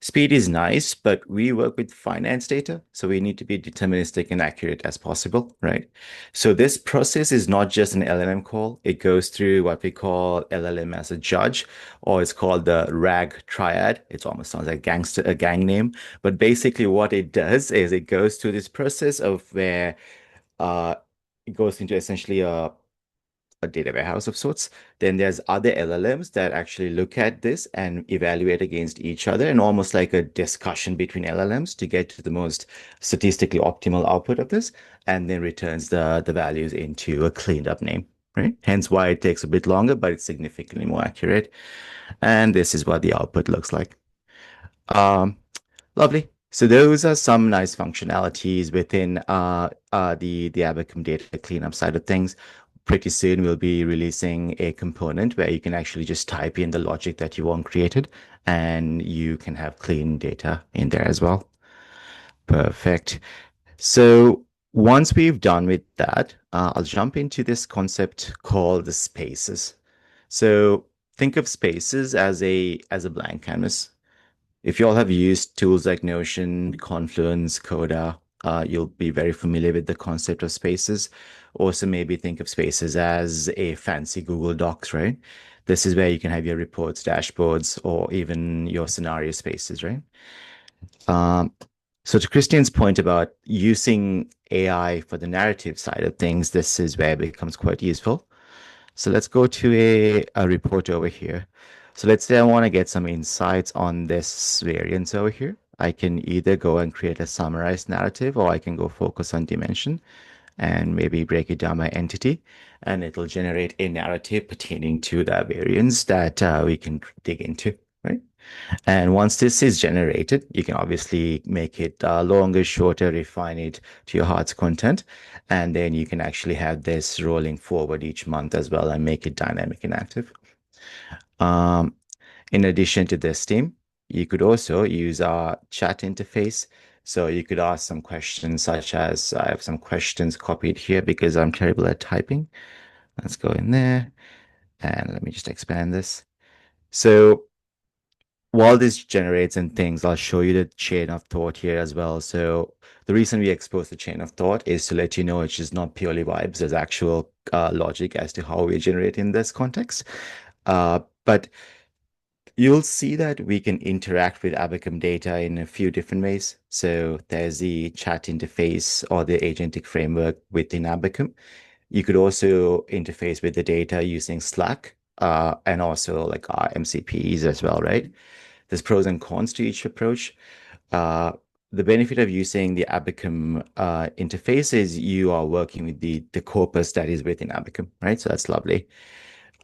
Speed is nice, but we work with finance data, so we need to be deterministic and accurate as possible, right? So this process is not just an LLM call. It goes through what we call LLM as a judge, or it's called the RAG triad. It almost sounds like a gang name, but basically what it does is it goes through this process of where uh, it goes into essentially a data warehouse of sorts. Then there's other LLMs that actually look at this and evaluate against each other, and almost like a discussion between LLMs to get to the most statistically optimal output of this, and then returns the values into a cleaned up name, right? Hence why it takes a bit longer, but it's significantly more accurate. And this is what the output looks like. Um, Lovely. So those are some nice functionalities within the Abacum data cleanup side of things. Pretty soon we'll be releasing a component where you can actually just type in the logic that you want created, and you can have clean data in there as well. Perfect. So once we've done with that, I'll jump into this concept called the spaces. So think of spaces as a blank canvas. If you all have used tools like Notion, Confluence, Coda, you'll be very familiar with the concept of spaces. Also, maybe think of spaces as a fancy Google Docs, right? This is where you can have your reports, dashboards, or even your scenario spaces, right? Um, so to Christian's point about using AI for the narrative side of things, this is where it becomes quite useful. So let's go to a report over here. So let's say I want to get some insights on this variance over here. I can either go and create a summarized narrative, or I can go focus on dimension and maybe break it down by entity, and it'll generate a narrative pertaining to that variance that we can dig into, right? And once this is generated, you can obviously make it longer, shorter, refine it to your heart's content. And then you can actually have this rolling forward each month as well and make it dynamic and active. Um, in addition to this team, you could also use our chat interface. So you could ask some questions such as, I have some questions copied here because I'm terrible at typing. Let's go in there and let me just expand this. So while this generates and things, I'll show you the chain of thought here as well. So the reason we expose the chain of thought is to let you know it's just not purely vibes. There's actual logic as to how we generate in this context. But you'll see that we can interact with Abacum data in a few different ways. So there's the chat interface or the agentic framework within Abacum. You could also interface with the data using Slack and also like our MCPs as well, right? There's pros and cons to each approach. Uh, the benefit of using the Abacum interface is you are working with the corpus that is within Abacum, right? So that's lovely.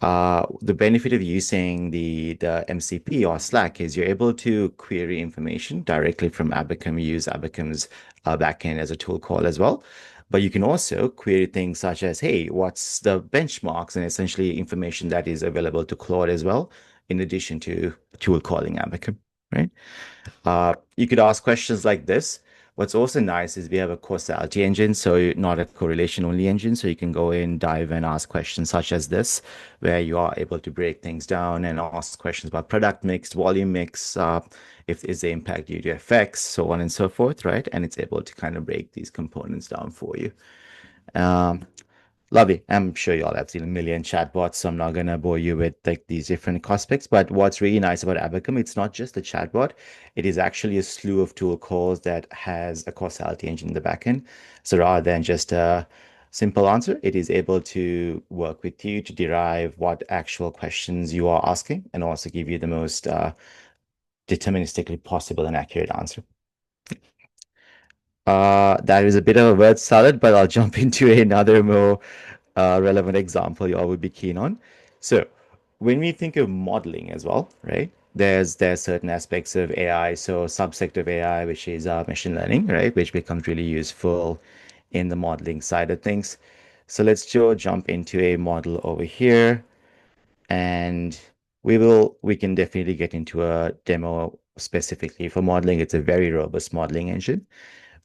The benefit of using the MCP or Slack is you're able to query information directly from Abacum. You use Abacum's backend as a tool call as well. But you can also query things such as, hey, what's the benchmarks, and essentially information that is available to Claude as well, in addition to tool calling Abacum, right? You could ask questions like this. What's also nice is we have a causality engine, so not a correlation only engine. So you can go in, dive and ask questions such as this, where you are able to break things down and ask questions about product mix, volume mix, if is the impact due to effects, so on and so forth, right? And it's able to kind of break these components down for you. Um, Lovely. I'm sure you all have seen a million chatbots, so I'm not gonna bore you with like these different aspects. But what's really nice about Abacum, it's not just a chatbot, it is actually a slew of tool calls that has a causality engine in the backend. So rather than just a simple answer, it is able to work with you to derive what actual questions you are asking and also give you the most deterministically possible and accurate answer. That is a bit of a word salad, but I'll jump into another more relevant example you all would be keen on. So when we think of modeling as well, right? There's certain aspects of AI, so subsect of AI, which is machine learning, right? Which becomes really useful in the modeling side of things. So let's jump into a model over here, and we can definitely get into a demo specifically for modeling. It's a very robust modeling engine.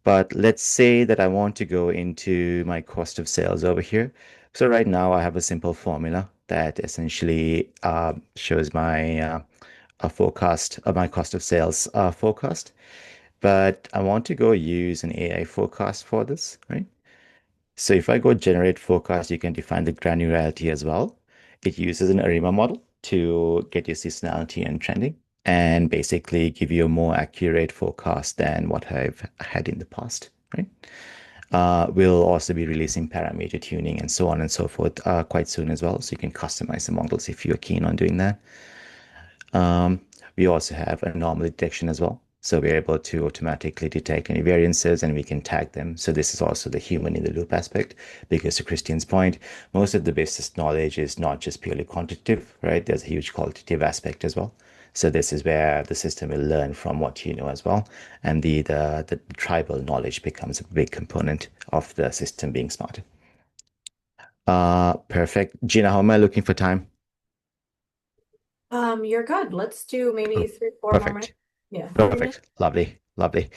But let's say that I want to go into my cost of sales over here. So right now I have a simple formula that essentially shows my a forecast of my cost of sales forecast. But I want to go use an AI forecast for this, right? So if I go generate forecast, you can define the granularity as well. It uses an ARIMA model to get your seasonality and trending and basically give you a more accurate forecast than what I've had in the past, right? We'll also be releasing parameter tuning and so on and so forth quite soon as well. So you can customize the models if you're keen on doing that. Um, we also have anomaly detection as well. So we're able to automatically detect any variances and we can tag them. So this is also the human in the loop aspect, because to Christian's point, most of the business knowledge is not just purely quantitative, right? There's a huge qualitative aspect as well. So this is where the system will learn from what you know as well. And the tribal knowledge becomes a big component of the system being smarter. Perfect. Gina, how am I looking for time? You're good. Let's do maybe Oh, 3, 4 more minutes. perfect. Yeah, 4 minutes. Perfect. Lovely. Lovely.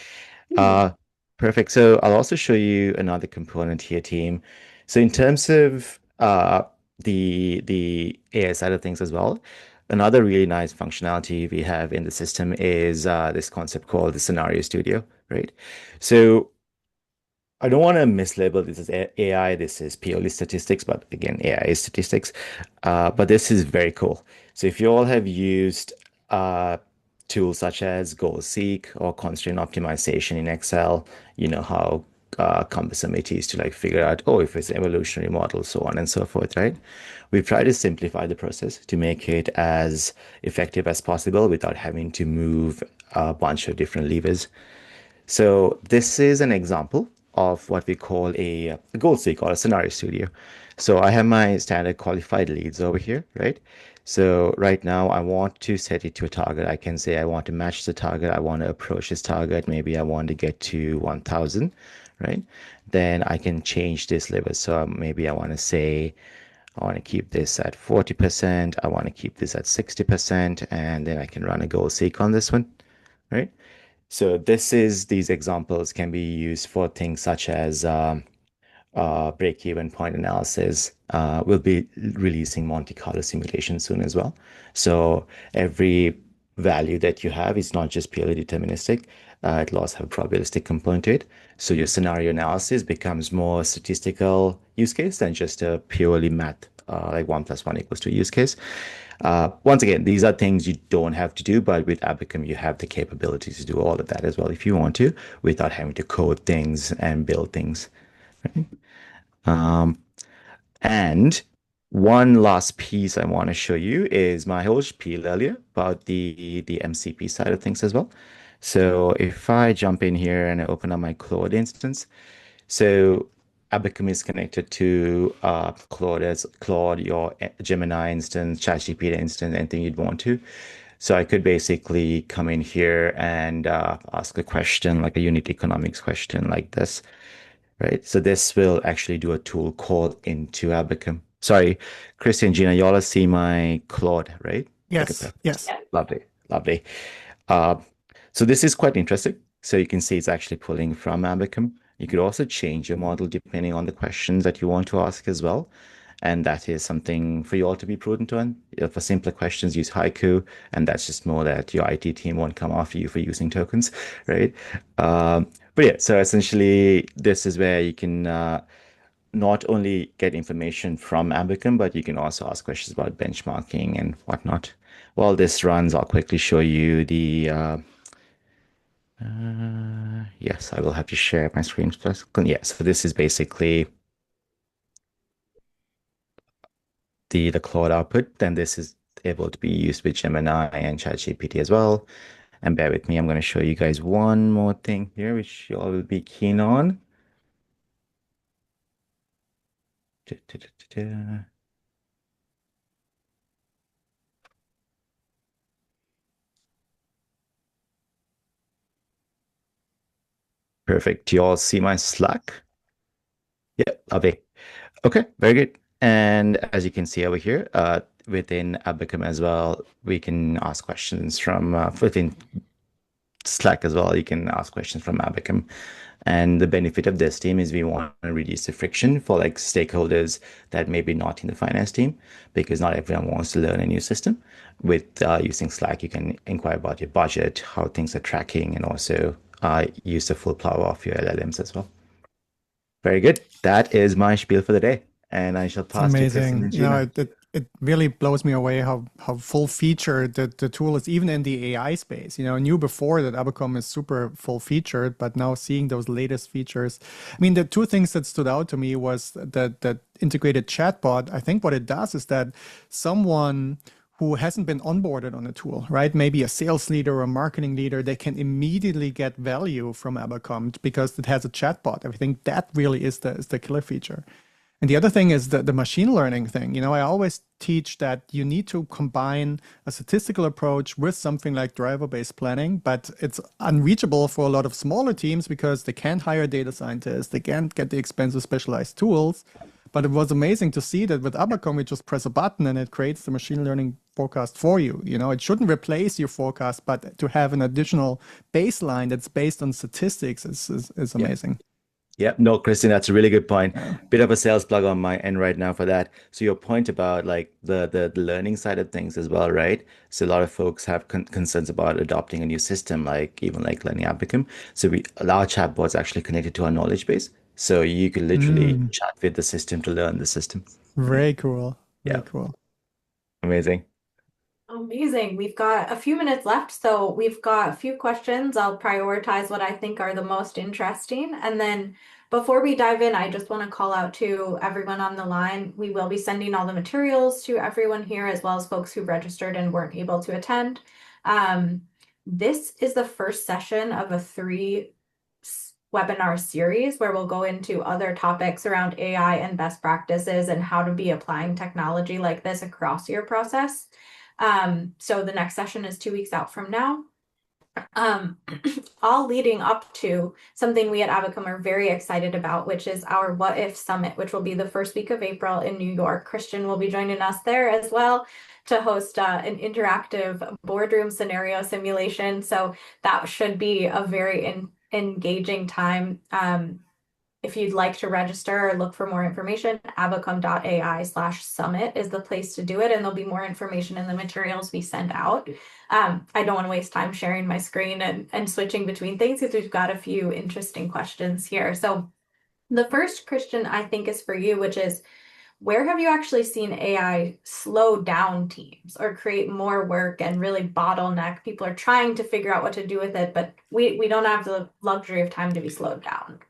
Hmm. Uh, perfect. So I'll also show you another component here, team. So in terms of the AI side of things as well, another really nice functionality we have in the system is this concept called the scenario studio, right? So I don't want to mislabel this as AI. This is purely statistics, but again, AI is statistics. But this is very cool. So if you all have used tools such as goal seek or constraint optimization in Excel, you know how cumbersome it is to like figure out, oh, if it's an evolutionary model, so on and so forth, right? We've tried to simplify the process to make it as effective as possible without having to move a bunch of different levers. So this is an example of what we call a goal seek or a scenario studio. So I have my standard qualified leads over here, right? So right now I want to set it to a target. I can say I want to match the target. I want to approach this target. Maybe I want to get to 1,000, right? Then I can change this level. So maybe I want to say I want to keep this at 40%. I want to keep this at 60%. And then I can run a goal seek on this one, right? So these examples can be used for things such as break-even point analysis. We'll be releasing Monte Carlo simulation soon as well. So every value that you have is not just purely deterministic. It'll also have a probabilistic component to it. So your scenario analysis becomes more statistical use case than just a purely math, like 1 + 1 = 2 use case. Once again, these are things you don't have to do, but with Abacum, you have the capability to do all of that as well if you want to, without having to code things and build things. And one last piece I want to show you is my whole spiel earlier about the MCP side of things as well. So if I jump in here and I open up my Claude instance, so Abacum is connected to Claude, your Gemini instance, ChatGPT instance, anything you'd want to. So I could basically come in here and ask a question, like a unit economics question like this, right? So this will actually do a tool called into Abacum. Sorry, Christian, Gina, y'all see my Claude, right? Okay, Yes, perfect. yes. Yeah. Lovely, lovely. Uh, so this is quite interesting. So you can see it's actually pulling from Abacum. You could also change your model depending on the questions that you want to ask as well. And that is something for you all to be prudent on. For simpler questions, use Haiku, and that's just more that your IT team won't come after you for using tokens, right? But yeah, so essentially, this is where you can not only get information from Abacum, but you can also ask questions about benchmarking and whatnot. While this runs, I'll quickly show you the yes, I will have to share my screen first. Yeah, so this is basically the Claude output. Then this is able to be used with Gemini and ChatGPT as well. And bear with me, I'm going to show you guys one more thing here, which you all will be keen on. Perfect. Do you all see my Slack? Yeah, lovely. Okay, very good. And as you can see over here, within Abacum as well, we can ask questions from within Slack as well. You can ask questions from Abacum. And the benefit of this team is we want to reduce the friction for like stakeholders that may be not in the finance team, because not everyone wants to learn a new system. With using Slack, you can inquire about your budget, how things are tracking, and also use the full power of your LLMs as well. Very good. That is my spiel for the day. And I shall It's pass to Kristen amazing. and Gina. It really blows me away how full featured the tool is, even in the AI space. I knew before that Abacom is super full featured, but now seeing those latest features. I mean, the two things that stood out to me was that integrated chatbot. I think what it does is that someone who hasn't been onboarded on a tool, right? Maybe a sales leader or a marketing leader, they can immediately get value from Abacom because it has a chatbot. I think that really is the killer feature. And the other thing is the machine learning thing. I always teach that you need to combine a statistical approach with something like driver-based planning, but it's unreachable for a lot of smaller teams because they can't hire data scientists, they can't get the expensive specialized tools. But it was amazing to see that with Abacom, you just press a button and it creates the machine learning forecast for you. It shouldn't replace your forecast, but to have an additional baseline that's based on statistics is Yeah. amazing. Yeah, no, Kristen, that's a really good point. Yeah. Bit of a sales plug on my end right now for that. So your point about like the learning side of things as well, right? So a lot of folks have concerns about adopting a new system, like even like Learning Abacum. So our chatbot's actually connected to our knowledge base. So you could literally Mm. chat with the system to learn the system. Yeah, Very cool. yeah, Very cool. amazing. Amazing. We've got a few minutes left, so we've got a few questions. I'll prioritize what I think are the most interesting. And then before we dive in, I just want to call out to everyone on the line. We will be sending all the materials to everyone here, as well as folks who registered and weren't able to attend. Um, this is the first session of a webinar series where we'll go into other topics around AI and best practices and how to be applying technology like this across your process. So the next session is 2 weeks out from now. Um, all leading up to something we at Abacum are very excited about, which is our What If Summit, which will be the first week of April in New York. Christian will be joining us there as well to host an interactive boardroom scenario simulation. So that should be a very engaging time. If you'd like to register or look for more information, abacum.ai/summit is the place to do it. And there'll be more information in the materials we send out. I don't want to waste time sharing my screen and switching between things because we've got a few interesting questions here. So the first, Christian, I think is for you, which is, where have you actually seen AI slow down teams or create more work and really bottleneck? People are trying to figure out what to do with it, but we don't have the luxury of time to be slowed down.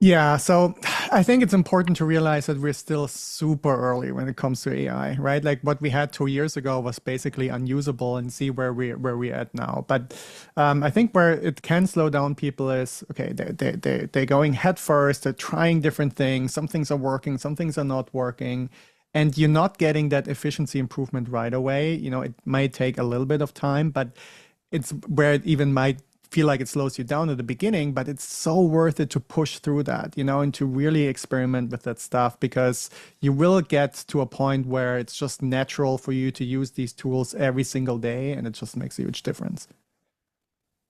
Yeah, so I think it's important to realize that we're still super early when it comes to AI, right? Like what we had 2 years ago was basically unusable, and see where we're at now. But I think where it can slow down people is, okay, they're going head first, they're trying different things. Some things are working, some things are not working, and you're not getting that efficiency improvement right away. It might take a little bit of time, but it's where it even might feel like it slows you down at the beginning, but it's so worth it to push through that, and to really experiment with that stuff, because you will get to a point where it's just natural for you to use these tools every single day, and it just makes a huge difference.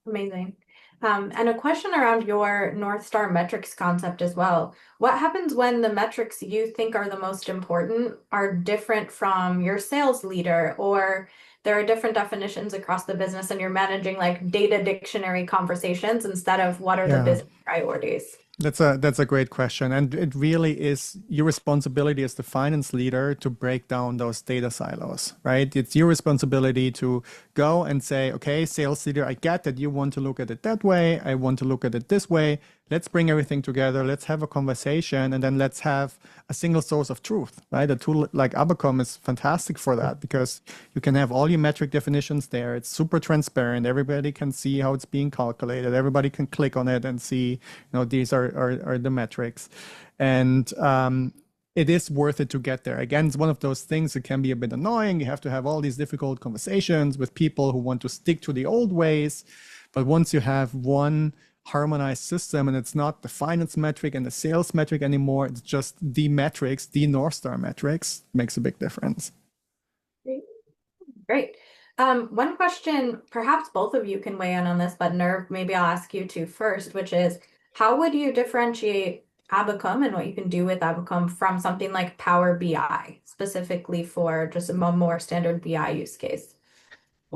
Amazing. And a question around your North Star metrics concept as well. What happens when the metrics you think are the most important are different from your sales leader, or there are different definitions across the business and you're managing like data dictionary conversations instead of what are the Yeah. business priorities? That's a great question, and it really is your responsibility as the finance leader to break down those data silos, right? It's your responsibility to go and say, okay, sales leader, I get that you want to look at it that way. I want to look at it this way. Let's bring everything together. Let's have a conversation, and then let's have a single source of truth, right? A tool like Abacom is fantastic for that, because you can have all your metric definitions there. It's super transparent. Everybody can see how it's being calculated. Everybody can click on it and see, these are the metrics. And it is worth it to get there. Again, it's one of those things that can be a bit annoying. You have to have all these difficult conversations with people who want to stick to the old ways. But once you have one harmonized system, and it's not the finance metric and the sales metric anymore. It's just the metrics, the North Star metrics, makes a big difference. Great. Great. One question, perhaps both of you can weigh in on this, but Nerv, maybe I'll ask you to first, which is how would you differentiate Abacum and what you can do with Abacum from something like Power BI, specifically for just a more standard BI use case?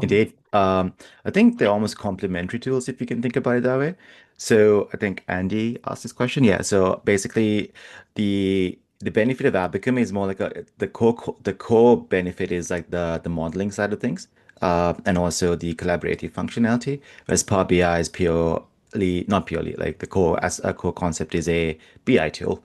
Indeed. I think they're almost complementary tools if you can think about it that way. So I think Andy asked this question. Yeah. So basically, the benefit of Abacum is more like the core benefit is like the modeling side of things, and also the collaborative functionality. Whereas Power BI is purely not purely like the core as a core concept is a BI tool.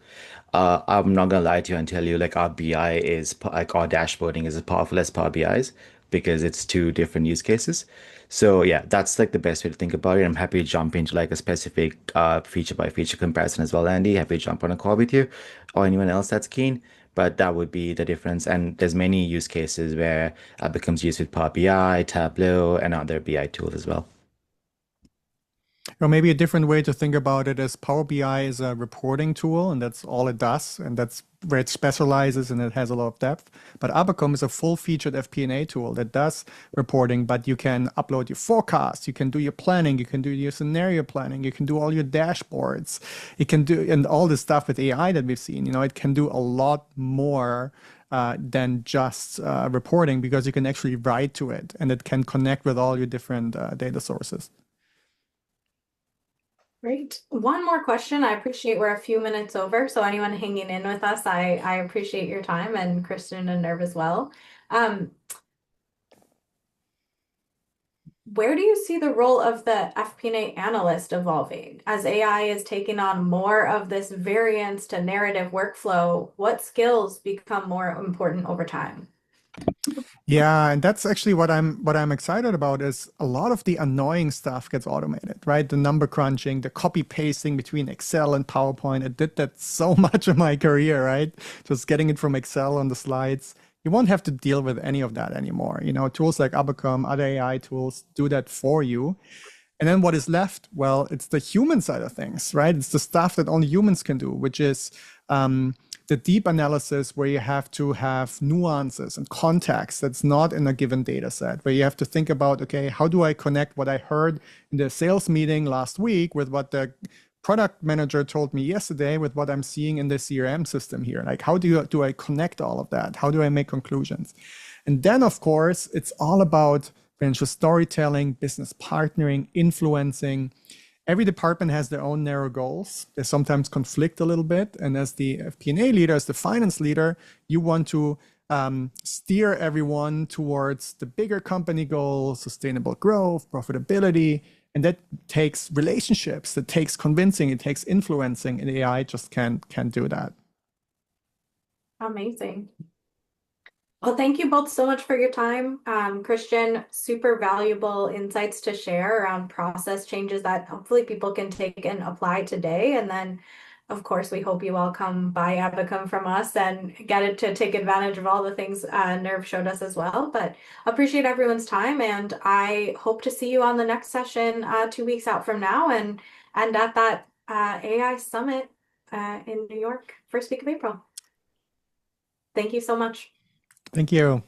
I'm not gonna lie to you and tell you like our BI like our dashboarding is as powerful as Power BI's because it's two different use cases. So yeah, that's like the best way to think about it. I'm happy to jump into like a specific feature by feature comparison as well, Andy. Happy to jump on a call with you or anyone else that's keen. But that would be the difference. And there's many use cases where it becomes used with Power BI, Tableau, and other BI tools as well. Or maybe a different way to think about it is Power BI is a reporting tool, and that's all it does, and that's where it specializes and it has a lot of depth. But Abacum is a full-featured FP&A tool that does reporting, but you can upload your forecast, you can do your planning, you can do your scenario planning, you can do all your dashboards, it can do and all the stuff with AI that we've seen. It can do a lot more than just reporting because you can actually write to it, and it can connect with all your different data sources. Great. One more question. I appreciate we're a few minutes over, so anyone hanging in with us, I appreciate your time, and Kristen and Nerv as well. Um, where do you see the role of the FP&A analyst evolving as AI is taking on more of this variance to narrative workflow? What skills become more important over time? Yeah, and that's actually what I'm excited about is a lot of the annoying stuff gets automated, right? The number crunching, the copy pasting between Excel and PowerPoint. I did that so much in my career, right? Just getting it from Excel on the slides. You won't have to deal with any of that anymore. Tools like Abacum, other AI tools do that for you. And then what is left? Well, it's the human side of things, right? It's the stuff that only humans can do, which is the deep analysis where you have to have nuances and context that's not in a given data set, where you have to think about, okay, how do I connect what I heard in the sales meeting last week with what the product manager told me yesterday with what I'm seeing in the CRM system here? Like, how do I connect all of that? How do I make conclusions? And then, of course, it's all about financial storytelling, business partnering, influencing. Every department has their own narrow goals. They sometimes conflict a little bit. And as the FP&A leader, as the finance leader, you want to steer everyone towards the bigger company goal, sustainable growth, profitability. And that takes relationships, that takes convincing, it takes influencing, and AI just can't do that. Amazing. Well, thank you both so much for your time. Christian, super valuable insights to share around process changes that hopefully people can take and apply today. And then, of course, we hope you all come buy Abacum from us and get it to take advantage of all the things Nerv showed us as well. But appreciate everyone's time, and I hope to see you on the next session 2 weeks out from now, and at that AI Summit in New York, first week of April. Thank you so much. Thank you.